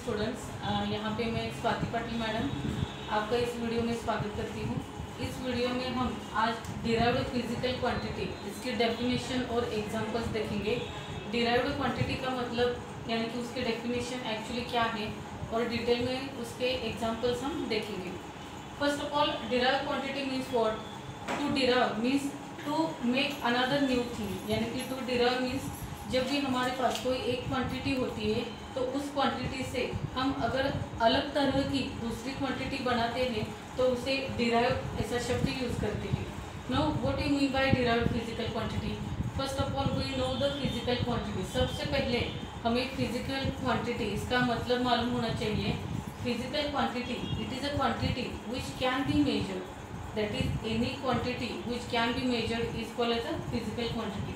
Students, यहाँ पे मैं स्वाति पाटिल मैडम आपका इस वीडियो में स्वागत करती हूँ। इस वीडियो में हम आज डिराइव्ड फिजिकल क्वांटिटी, इसकी डेफिनेशन और एग्जांपल्स देखेंगे। डिराइव्ड क्वांटिटी का मतलब यानी कि उसके डेफिनेशन एक्चुअली क्या है और डिटेल में उसके एग्जांपल्स हम देखेंगे। First of all, derived quantity means what? To derive means to make another new thing, यानी कि टू डिराइव मीन्स जब भी हमारे पास कोई एक क्वांटिटी होती है तो उस क्वांटिटी से हम अगर अलग तरह की दूसरी क्वांटिटी बनाते हैं तो उसे डिराइव ऐसा शब्द यूज करते हैं। No, what you mean by derived physical quantity? First of all we know the physical quantity. सबसे पहले हमें फिजिकल क्वांटिटी इसका मतलब मालूम होना चाहिए। Physical quantity, it is a quantity which can be measured, that is any quantity which can be measured is called as a physical quantity.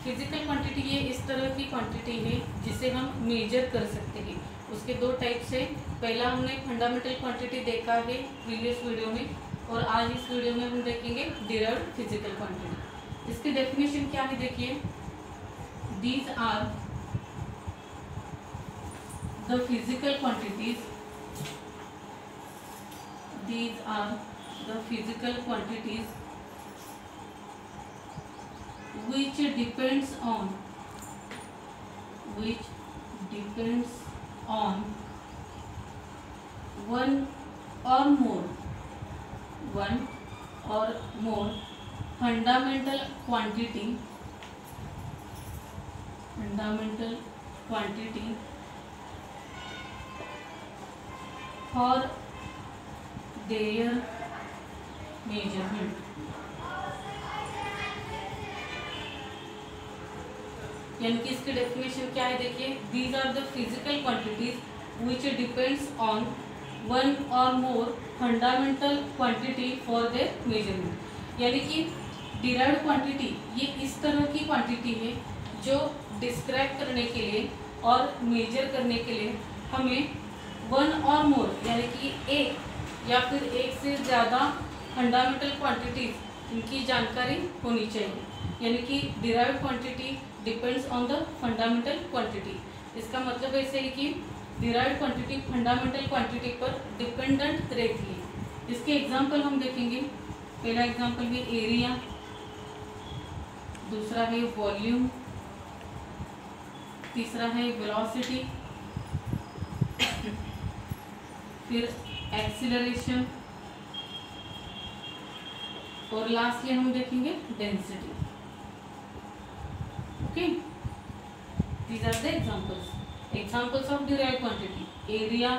Physical quantity ये इस तरह की क्वांटिटी है जिसे हम मेजर कर सकते हैं। उसके दो टाइप्स है। पहला हमने फंडामेंटल क्वांटिटी देखा है प्रीवियस वीडियो में, और आज इस वीडियो में हम देखेंगे डिराइव्ड फिजिकल क्वांटिटी। इसकी डेफिनेशन क्या है देखिए, these are the physical quantities, these are the physical quantities which depends on one or more fundamental quantity for their measurement। यानी कि इसकी डेफिनेशन क्या है देखिए, these are the physical quantities which depends on one or more fundamental quantity for their measurement. यानी कि derived quantity ये इस तरह की क्वांटिटी है जो डिस्क्राइब करने के लिए और मेजर करने के लिए हमें वन और मोर यानी कि एक या फिर एक से ज़्यादा फंडामेंटल क्वांटिटीज इनकी जानकारी होनी चाहिए। यानी कि derived quantity depends on the fundamental quantity. इसका मतलब ऐसे है कि डिराइव्ड क्वांटिटी फंडामेंटल क्वांटिटी पर डिपेंडेंट रहती है। इसके एग्जांपल हम देखेंगे। पहला एग्जांपल है एरिया, दूसरा है वॉल्यूम, तीसरा है वेलोसिटी, फिर एक्सीलरेशन, और लास्टली हम देखेंगे density. Okay, these are the examples of derived quantity: area,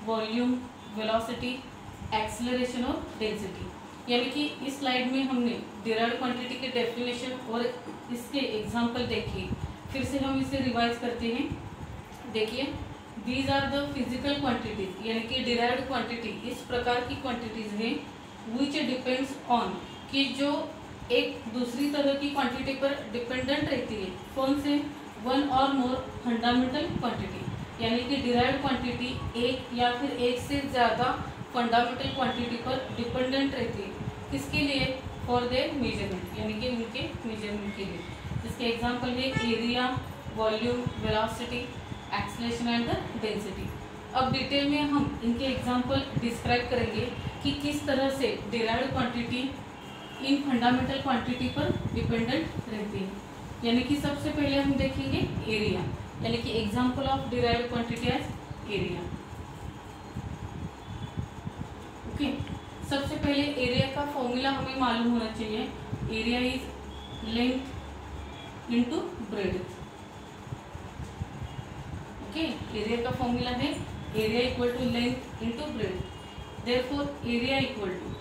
volume, velocity, acceleration और density। यानी कि इस स्लाइड में हमने derived quantity के डेफिनेशन और इसके एग्जांपल देखे। फिर से हम इसे रिवाइज करते हैं। देखिए, these are the physical quantities, यानी कि derived quantity इस प्रकार की क्वांटिटीज हैं which depends on, कि जो एक दूसरी तरह की क्वांटिटी पर डिपेंडेंट रहती है। कौन से? One or more fundamental quantity, यानी कि डिराइव्ड क्वांटिटी एक या फिर एक से ज़्यादा फंडामेंटल क्वांटिटी पर डिपेंडेंट रहती है। किसके लिए? फॉर देयर मेजरमेंट, यानी कि उनके मेजरमेंट के लिए। इसके एग्जांपल है area, volume, velocity, acceleration and the density. अब डिटेल में हम इनके एग्जांपल डिस्क्राइब करेंगे कि किस तरह से derived quantity in fundamental quantity पर डिपेंडेंट रहती है। यानी कि सबसे पहले हम देखेंगे एरिया, यानी कि example of derived quantity as area. Okay, सबसे पहले एरिया का फॉर्मूला हमें मालूम होना चाहिए। Area is length into breadth. Okay, area का फॉर्मूला है area equal to length into breadth. Therefore area equal to,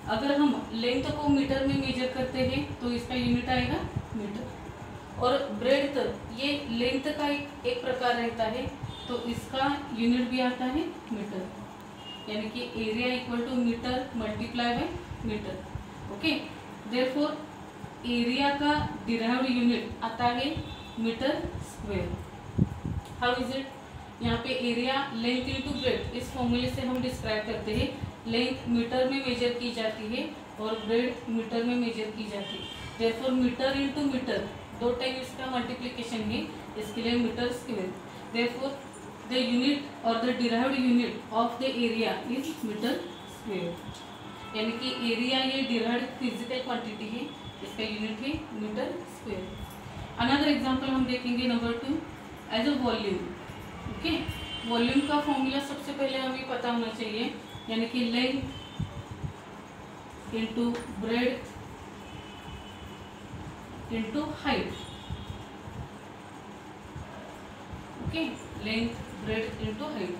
अगर हम लेंथ को मीटर में मेजर करते हैं तो इसका यूनिट आएगा मीटर, और ब्रेड्थ ये लेंथ का एक प्रकार रहता है तो इसका यूनिट भी आता है मीटर। यानी कि area equal to metre multiply by metre. Okay, therefore area का डिराइव्ड यूनिट आता है metre square. How is it? यहाँ पे एरिया लेंथ इनटू ब्रेड्थ इस फॉर्मूले से हम डिस्क्राइब करते हैं। लेंथ मीटर में मेजर की जाती है और ब्रेड्थ मीटर में मेजर की जाती है। देयरफॉर मीटर इनटू मीटर दो टाइम इसका मल्टीप्लिकेशन है, इसके लिए metre square. Therefore the unit or the derived unit of the area is metre square, यानी कि एरिया ये डिराइव्ड फिजिकल क्वांटिटी है, इसका यूनिट है मीटर स्क्वेयर। अनदर एग्जांपल हम देखेंगे number 2 as a volume. Okay, volume का फॉर्मूला सबसे पहले हमें पता होना चाहिए, यानी कि length into breadth into height. Okay, length breadth into height.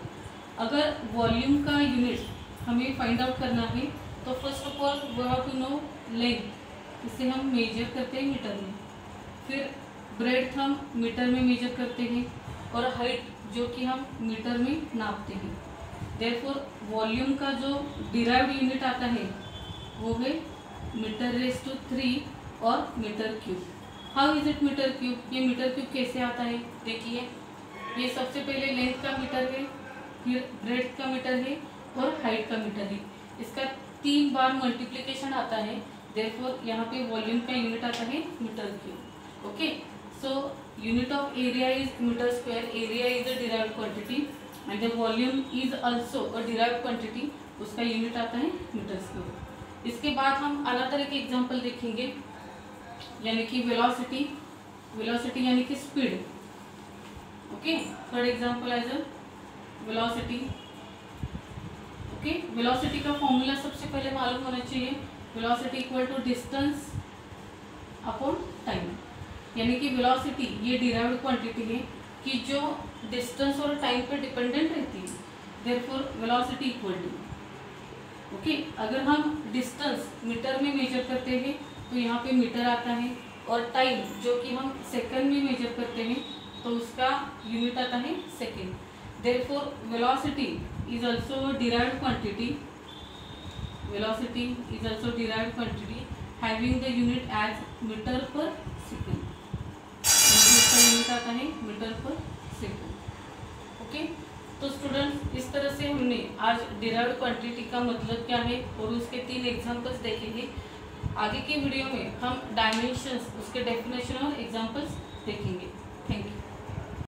अगर वॉल्यूम का यूनिट हमें फाइंड आउट करना है तो first of all we have to know length, इसे हम मेजर करते हैं मीटर में, फिर ब्रेड्थ हम मीटर में मेजर करते हैं, और हाइट जो कि हम मीटर में नापते हैं। देयरफॉर वॉल्यूम का जो डिराइव्ड यूनिट आता है वो है मीटर रेज़ टू 3 और metre cube. How is it metre cube? ये मीटर क्यूब कैसे आता है? देखिए, ये सबसे पहले लेंथ का मीटर है, फिर ब्रेड्थ का मीटर है और हाइट का मीटर है। इसका 3 बार मल्टीप्लिकेशन आता है, देयरफॉर यहाँ पे वॉल्यूम का यूनिट आता है metre cube. Okay, so unit of area is metre square, area is a derived quantity and the volume is also a derived quantity, उसका यूनिट आता है मीटर स्क्वायर। इसके बाद हम अनदर एक एग्जांपल देखेंगे, यानी कि वेलोसिटी, वेलोसिटी यानी कि speed. Okay, third example as a velocity. Okay, velocity का फॉर्मूला सबसे पहले मालूम होना चाहिए, velocity equal to distance upon time, यानी कि वेलोसिटी ये डिराइव्ड क्वांटिटी है कि जो डिस्टेंस और टाइम पे डिपेंडेंट रहती है, therefore velocity equal to. Okay, अगर हम डिस्टेंस मीटर में मेजर करते हैं तो यहाँ पे मीटर आता है, और टाइम जो कि हम सेकंड में मेजर करते हैं तो उसका यूनिट आता है second. Therefore velocity is also derived quantity, velocity is also derived quantity having the unit as metre per second, इसका यूनिट आता है मीटर पर सेकंड। ओके, तो स्टूडेंट्स इस तरह से हमने आज डिराइव्ड क्वांटिटी का मतलब क्या है और उसके 3 एग्जांपल्स देखेंगे। आगे के वीडियो में हम डायमेंशंस, उसके डेफिनेशन और एग्जांपल्स देखेंगे। Thank you.